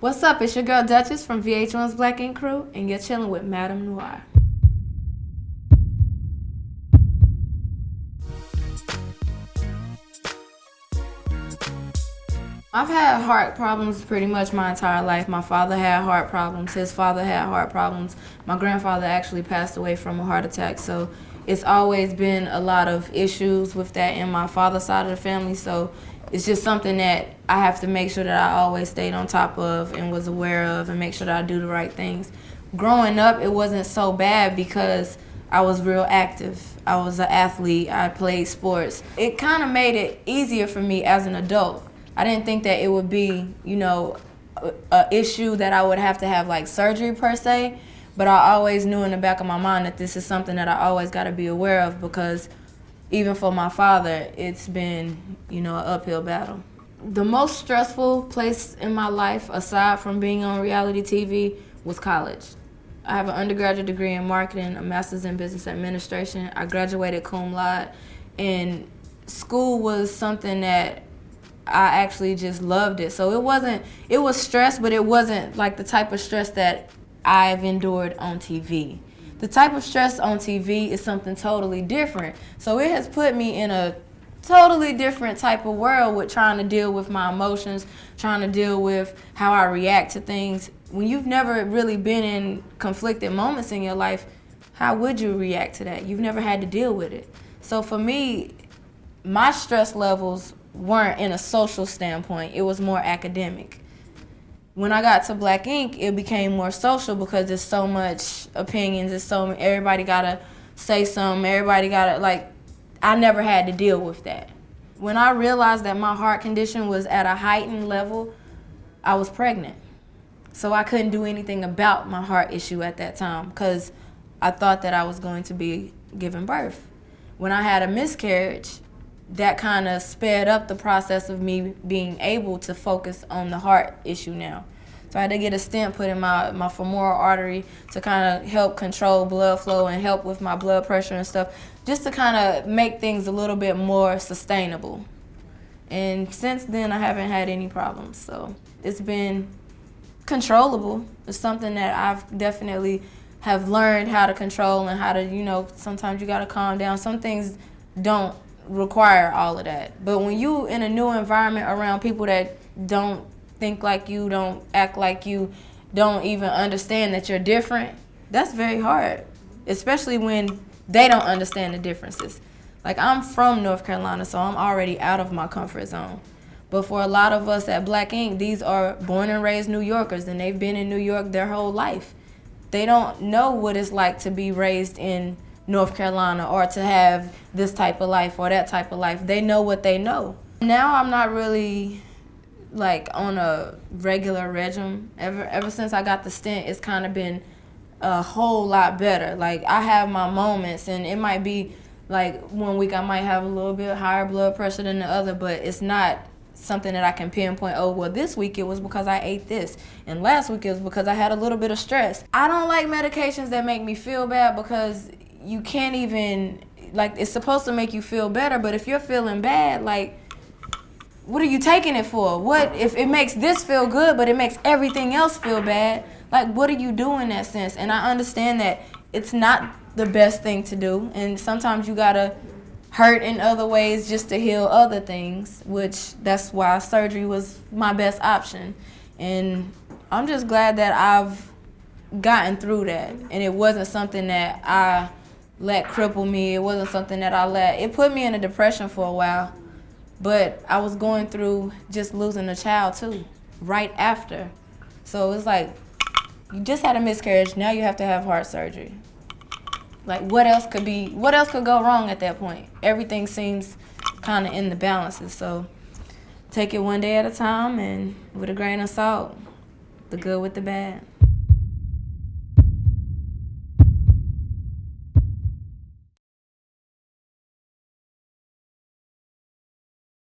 What's up? It's your girl Duchess from VH1's Black Ink Crew, and you're chilling with Madame Noir. I've had heart problems pretty much my entire life. My father had heart problems. His father had heart problems. My grandfather actually passed away from a heart attack. So it's always been a lot of issues with that in my father's side of the family. So it's just something that I have to make sure that I always stayed on top of and was aware of and make sure that I do the right things. Growing up, it wasn't so bad because I was real active. I was an athlete. I played sports. It kind of made it easier for me as an adult. I didn't think that it would be, an issue that I would have to have like surgery per se, but I always knew in the back of my mind that this is something that I always got to be aware of because even for my father, it's been, an uphill battle. The most stressful place in my life, aside from being on reality TV, was college. I have an undergraduate degree in marketing, a master's in business administration. I graduated cum laude, and school was something that I actually just loved it. So it was stress, but it wasn't like the type of stress that I've endured on TV. The type of stress on TV is something totally different. So it has put me in a totally different type of world with trying to deal with my emotions, trying to deal with how I react to things. When you've never really been in conflicted moments in your life, how would you react to that? You've never had to deal with it. So for me, my stress levels weren't in a social standpoint. It was more academic. When I got to Black Ink, it became more social because there's so much opinions. Everybody gotta say something. Everybody gotta I never had to deal with that. When I realized that my heart condition was at a heightened level, I was pregnant. So I couldn't do anything about my heart issue at that time because I thought that I was going to be giving birth. When I had a miscarriage, that kind of sped up the process of me being able to focus on the heart issue now. So I had to get a stent put in my femoral artery to kind of help control blood flow and help with my blood pressure and stuff, just to kind of make things a little bit more sustainable. And since then, I haven't had any problems. So it's been controllable. It's something that I've definitely have learned how to control and how to, sometimes you got to calm down. Some things don't require all of that. But when you in a new environment around people that don't think like you, don't act like you, don't even understand that you're different, that's very hard, especially when they don't understand the differences. Like, I'm from North Carolina, so I'm already out of my comfort zone. But for a lot of us at Black Ink, these are born and raised New Yorkers, and they've been in New York their whole life. They don't know what it's like to be raised in North Carolina or to have this type of life or that type of life. They know what they know. Now I'm not really on a regular regime. Ever since I got the stent, it's kind of been a whole lot better. I have my moments, and it might be one week I might have a little bit higher blood pressure than the other, but it's not something that I can pinpoint, this week it was because I ate this, and last week it was because I had a little bit of stress. I don't like medications that make me feel bad because you can't even, it's supposed to make you feel better, but if you're feeling bad, what are you taking it for? What if it makes this feel good, but it makes everything else feel bad? What are you doing in that sense? And I understand that it's not the best thing to do, and sometimes you gotta hurt in other ways just to heal other things, which that's why surgery was my best option. And I'm just glad that I've gotten through that, and it wasn't something that I let cripple me. It wasn't something that it put me in a depression for a while, but I was going through just losing a child too, right after. So it's you just had a miscarriage, now you have to have heart surgery. What else could go wrong at that point? Everything seems kind of in the balances. So take it one day at a time and with a grain of salt, the good with the bad.